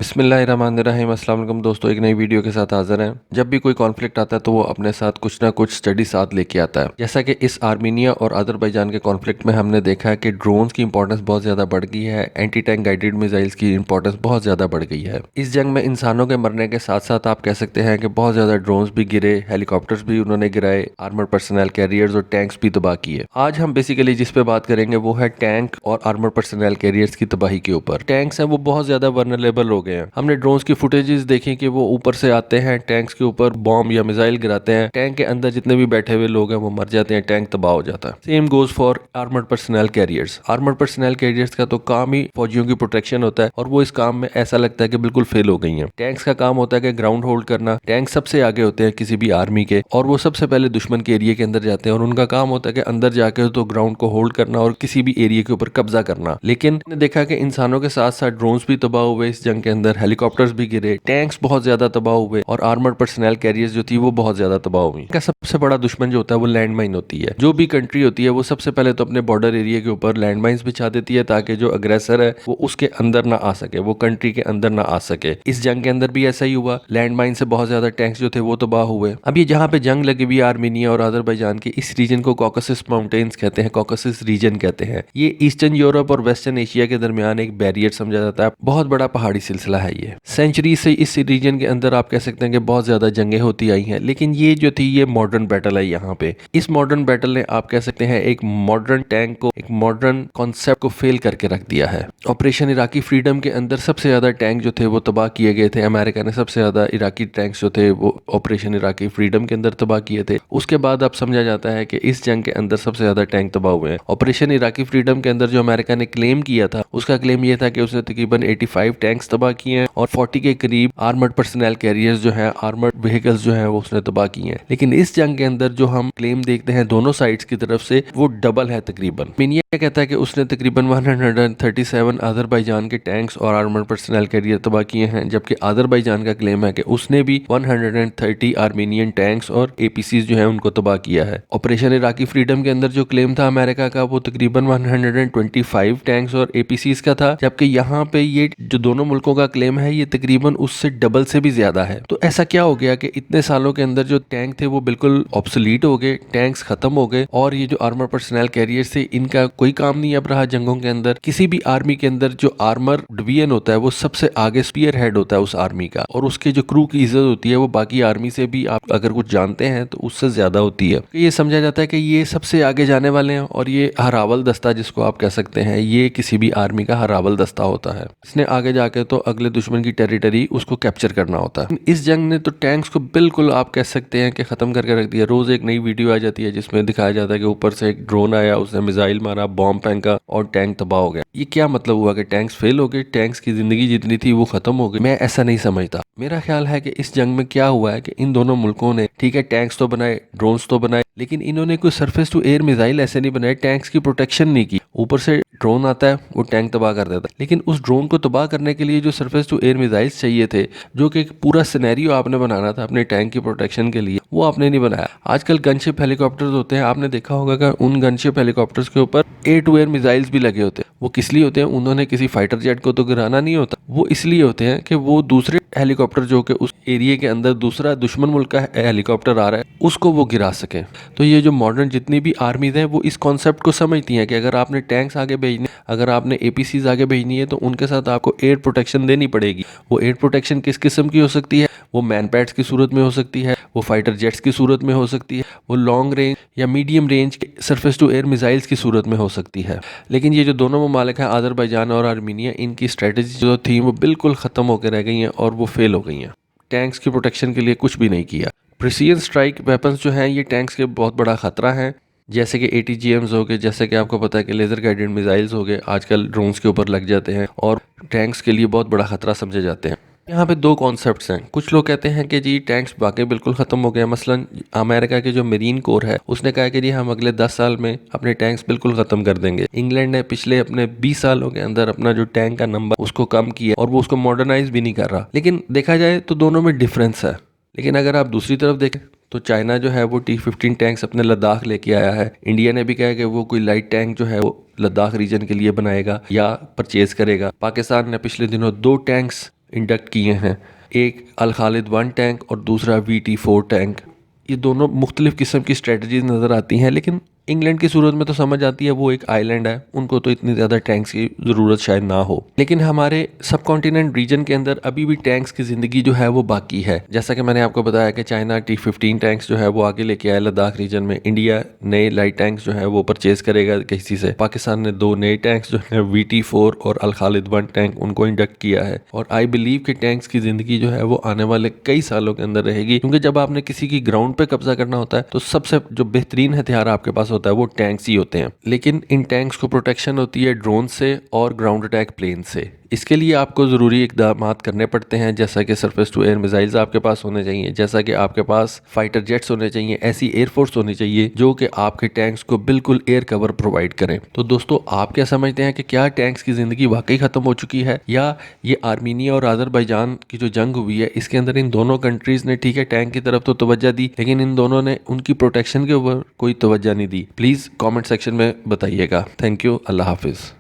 बिस्मिल्लाहिर्रहमानिर्रहीम। अस्सलाम वालेकुम दोस्तों, एक नई वीडियो के साथ हाजिर हैं। जब भी कोई कॉन्फ्लिक्ट आता है तो वो अपने साथ कुछ ना कुछ स्टडी साथ लेके आता है। जैसा कि इस आर्मीनिया और अजरबैजान के कॉन्फ्लिक्ट में हमने देखा है कि ड्रोन्स की इंपॉर्टेंस बहुत ज़्यादा बढ़ गई है, एंटी टैंक गाइडेड मिसाइल्स की इंपॉर्टेंस बहुत ज़्यादा बढ़ गई है। इस जंग में इंसानों के मरने के साथ साथ आप कह सकते हैं कि बहुत ज़्यादा ड्रोन्स भी गिरे, हेलीकॉप्टर्स भी उन्होंने गिराए, आर्मर्ड पर्सनल कैरियर्स और टैंक्स भी तबाह किए। आज हम बेसिकली जिस पे बात करेंगे वो है टैंक और आर्मर्ड पर्सनल कैरियर्स की तबाही के ऊपर। टैंक्स हैं वो बहुत ज़्यादा वर्नरेबल हो गए हैं। हमने ड्रोन्स की फुटेजेस देखी कि वो ऊपर से आते हैं, टैंक्स के ऊपर बॉम्ब या मिसाइल गिराते हैं, टैंक के अंदर जितने भी बैठे हुए लोग हैं वो मर जाते हैं, टैंक तबाह हो जाता है। Same goes for armoured personal carriers. Armoured personal carriers का तो काम ही फौजियों की प्रोटेक्शन होता है और वो इस काम में ऐसा लगता है कि बिल्कुल फेल हो गई हैं। टैंक्स का काम होता है कि ग्राउंड होल्ड करना। टैंक सबसे आगे होते हैं किसी भी आर्मी के और वो सबसे पहले दुश्मन के एरिया के अंदर जाते हैं और उनका काम होता है कि अंदर जाके तो ग्राउंड को होल्ड करना और किसी भी एरिया के ऊपर कब्जा करना। लेकिन हमने देखा कि इंसानों के साथ साथ ड्रोन्स भी तबाह हुए इस जंग के अंदर, हेलीकॉप्टर्स भी गिरे, टैंक्स बहुत ज्यादा तबाह हुए और आर्मर्ड पर्सनल कैरियर्स जो थी वो बहुत ज्यादा तबाह हुई। इनका सबसे बड़ा दुश्मन जो होता है वो लैंड माइन होती है। जो भी कंट्री होती है वो सबसे पहले तो अपने बॉर्डर एरिया के ऊपर लैंड माइन्स बिछा देती है ताकि जो अग्रेसर है वो उसके अंदर ना आ सके, वो कंट्री के अंदर ना आ सके। इस जंग के अंदर भी ऐसा ही हुआ, लैंड माइन से बहुत ज्यादा टैंक्स जो थे वो तबाह हुए। अब ये जहाँ पे जंग लगी हुई आर्मीनिया और अजरबैजान की, इस रीजन को कॉकसस माउंटेन्स कहते हैं, कॉकसस रीजन कहते हैं। ये ईस्टर्न यूरोप और वेस्टर्न एशिया के दरमियान एक बैरियर समझा जाता है। बहुत बड़ा पहाड़ी सिलसिला है ये। सेंचुरी से इस रीजन के अंदर आप कह सकते हैं कि बहुत ज्यादा जंगें होती आई हैं, लेकिन ये जो थी ये मॉडर्न बैटल है। यहाँ पे इस मॉडर्न बैटल ने आप कह सकते हैं एक मॉडर्न टैंक को, एक मॉडर्न कॉन्सेप्ट को फेल करके रख दिया है। ऑपरेशन इराकी फ्रीडम के अंदर सबसे ज्यादा टैंक जो थे वो तबाह किए गए थे। अमेरिका ने सबसे ज्यादा इराकी टैंक्स जो थे वो ऑपरेशन इराकी फ्रीडम के अंदर तबाह किए थे। उसके बाद अब समझा जाता है कि इस जंग के अंदर सबसे ज्यादा टैंक तबाह हुए हैं। ऑपरेशन इराकी फ्रीडम के अंदर जो अमेरिका ने क्लेम किया था, उसका क्लेम ये था कि उसने तकरीबन 85 टैंक्स तबाह किए हैं और 40 के करीब आर्मर्ड पर्सनल कैरियर्स जो है, आर्मर्ड व्हीकल्स जो है वो उसने तबाह किए हैं। लेकिन इस जंग के अंदर जो हम क्लेम देखते हैं दोनों साइड्स की तरफ से वो डबल है तकरीबन। मिनिया कहता है कि उसने तकरीबन 137 अजरबैजान के टैंक्स और आर्मर्ड पर्सनल कैरियर तबाह किए हैं, जबकि अजरबैजान का क्लेम है कि उसने भी 130 आर्मीनियन टैंक्स और एपीसीज जो है उनको तबाह किया है। ऑपरेशन इराकी फ्रीडम के अंदर जो क्लेम था अमेरिका का वो तकरीबन 125 टैंक्स और एपीसीज का था, जबकि यहाँ पे ये जो दोनों मुल्कों का क्लेम है ये तकरीबन उससे डबल से भी ज्यादा है। तो ऐसा क्या हो गया कि इतने सालों के अंदर जो टैंक थे वो बिल्कुल ऑब्सोलीट हो गए, टैंक्स खत्म हो गए और ये जो आर्मर पर्सनल कैरियर्स थे इनका कोई काम नहीं अब रहा जंगों के अंदर। किसी भी आर्मी के अंदर जो आर्मर डिवीजन होता है वो सबसे आगे स्पीयर हेड होता है उस आर्मी का, और उसके जो क्रू की इज्जत होती है वो बाकी आर्मी से भी आप अगर कुछ जानते हैं तो उससे ज्यादा होती है। ये समझा जाता है कि ये सबसे आगे जाने वाले हैं और ये हरावल दस्ता जिसको आप कह सकते हैं, ये किसी भी आर्मी का हरावल दस्ता होता है। इसने आगे जाके तो अगले दुश्मन की टेरिटरी उसको कैप्चर करना होता है। इस जंग ने तो टैंक्स को बिल्कुल आप कह सकते हैं कि खत्म करके रख दिया। रोज एक नई वीडियो आ जाती है जिसमें दिखाया जाता है कि ऊपर से एक ड्रोन आया, उसने मिसाइल मारा, बॉम्ब फेंका और टैंक तबाह हो गया। ये क्या मतलब हुआ कि टैंक्स फेल हो गए, टैंक्स की जिंदगी जितनी थी वो खत्म हो गई? मैं ऐसा नहीं समझता। मेरा ख्याल है कि इस जंग में क्या हुआ है कि इन दोनों मुल्कों ने, ठीक है, टैंक्स तो बनाए, ड्रोन्स तो बनाए, लेकिन इन्होंने कोई सरफेस टू एयर मिसाइल ऐसे नहीं बनाए, टैंक्स की प्रोटेक्शन नहीं की। ऊपर से ड्रोन आता है वो टैंक तबाह कर देता है, लेकिन उस ड्रोन को तबाह करने के लिए जो सरफेस टू एयर मिसाइल्स चाहिए थे, जो कि एक पूरा सिनेरियो आपने बनाना था अपने टैंक की प्रोटेक्शन के लिए, वो आपने नहीं बनाया। आजकल गनशिप हेलीकॉप्टर्स होते हैं, आपने देखा होगा कि उन गनशिप हेलीकॉप्टर्स के ऊपर एयर टू एयर मिसाइल्स भी लगे होते हैं। वो किस लिए होते हैं? उन्होंने किसी फाइटर जेट को तो गिराना नहीं होता, वो इसलिए होते हैं कि वो दूसरे हेलीकॉप्टर जो कि उस एरिया के अंदर दूसरा दुश्मन मुल्क का हेलीकॉप्टर आ रहा है उसको वो गिरा सके। तो ये जो मॉडर्न जितनी भी आर्मीज हैं वो इस कॉन्सेप्ट को समझती हैं कि अगर आपने टैंक्स आगे भेजने, अगर आपने एपीसीज आगे भेजनी है तो उनके साथ आपको एयर प्रोटेक्शन देनी पड़ेगी। वो एयर प्रोटेक्शन किस किस्म की हो सकती है? वो मैन पैड्स की सूरत में हो सकती है, वो फाइटर जेट्स की सूरत में हो सकती है, वो लॉन्ग रेंज या medium range surface to air missiles की सूरत में हो सकती है। लेकिन ये जो दोनों ममालिक हैं अजरबैजान और आर्मीनिया, इनकी स्ट्रेटजी जो थी वो बिल्कुल खत्म होकर रह गई हैं और वो फेल हो गई हैं। टैंक्स की प्रोटेक्शन के लिए कुछ भी नहीं किया। प्रिसीजन स्ट्राइक वेपन्स जो हैं ये टैंक्स के बहुत बड़ा खतरा है, जैसे कि ATGMs हो गए, जैसे कि आपको पता है कि लेजर गाइडेड मिसाइल्स हो गए, आजकल ड्रोन्स के ऊपर लग जाते हैं और टैंक्स के लिए बहुत बड़ा खतरा समझे जाते हैं। यहाँ पे दो कॉन्सेप्ट्स हैं। कुछ लोग कहते हैं कि जी टैंक्स वाकई बिल्कुल खत्म हो गए। मसलन अमेरिका के जो मरीन कोर है उसने कहा कि जी हम अगले 10 साल में अपने टैंक्स बिल्कुल खत्म कर देंगे। इंग्लैंड ने पिछले अपने 20 सालों के अंदर अपना जो टैंक का नंबर उसको कम किया और वो उसको मॉडर्नाइज भी नहीं कर रहा। लेकिन देखा जाए तो दोनों में डिफरेंस है। लेकिन अगर आप दूसरी तरफ देखें तो चाइना जो है वो T-15 टैंक्स अपने लद्दाख लेके आया है। इंडिया ने भी कहा कि वो कोई लाइट टैंक जो है वो लद्दाख रीजन के लिए बनाएगा या परचेज करेगा। पाकिस्तान ने पिछले दिनों 2 टैंक्स इंडक्ट किए हैं, एक अल खालिद 1 टैंक और दूसरा VT4 टैंक। ये दोनों मुख्तलिफ किस्म की स्ट्रेटजीज नज़र आती हैं, लेकिन इंग्लैंड की सूरत में तो समझ आती है वो एक आइलैंड है, उनको तो इतनी ज़्यादा टैंक्स की ज़रूरत शायद ना हो। लेकिन हमारे सब कॉन्टिनेंट रीजन के अंदर अभी भी टैंक्स की ज़िंदगी जो है वो बाकी है। जैसा कि मैंने आपको बताया कि चाइना T-15 टैंक्स जो है वो आगे लेके आया लद्दाख रीजन में, इंडिया नए लाइट टैंक्स जो है वो परचेज करेगा किसी से, पाकिस्तान ने 2 नए टैंक्स जो है VT4 और अल खालिद 1 टैंक उनको इंडक्ट किया है। और आई बिलीव कि टैंक्स की ज़िंदगी जो है वो आने वाले कई सालों के अंदर रहेगी, क्योंकि जब आपने किसी की ग्राउंड पे कब्जा करना होता है तो सबसे जो बेहतरीन हथियार आपके पास होता है वो टैंक्स ही होते हैं। लेकिन इन टैंक्स को प्रोटेक्शन होती है ड्रोन से और ग्राउंड अटैक प्लेन से। इसके लिए आपको ज़रूरी इकदाम करने पड़ते हैं, जैसा कि सरफेस टू एयर मिसाइल्स आपके पास होने चाहिए, जैसा कि आपके पास फाइटर जेट्स होने चाहिए, ऐसी एयरफोर्स होनी चाहिए जो कि आपके टैंक्स को बिल्कुल एयर कवर प्रोवाइड करें। तो दोस्तों, आप क्या समझते हैं कि क्या टैंक्स की ज़िंदगी वाकई ख़त्म हो चुकी है, या ये आर्मीनिया और अज़रबैजान की जो जंग हुई है इसके अंदर इन दोनों कंट्रीज़ ने ठीक है टैंक की तरफ तो तवज्जो दी, लेकिन इन दोनों ने उनकी प्रोटेक्शन के ऊपर कोई तवज्जो नहीं दी? प्लीज़ कॉमेंट सेक्शन में बताइएगा। Thank you. अल्लाह हाफिज़।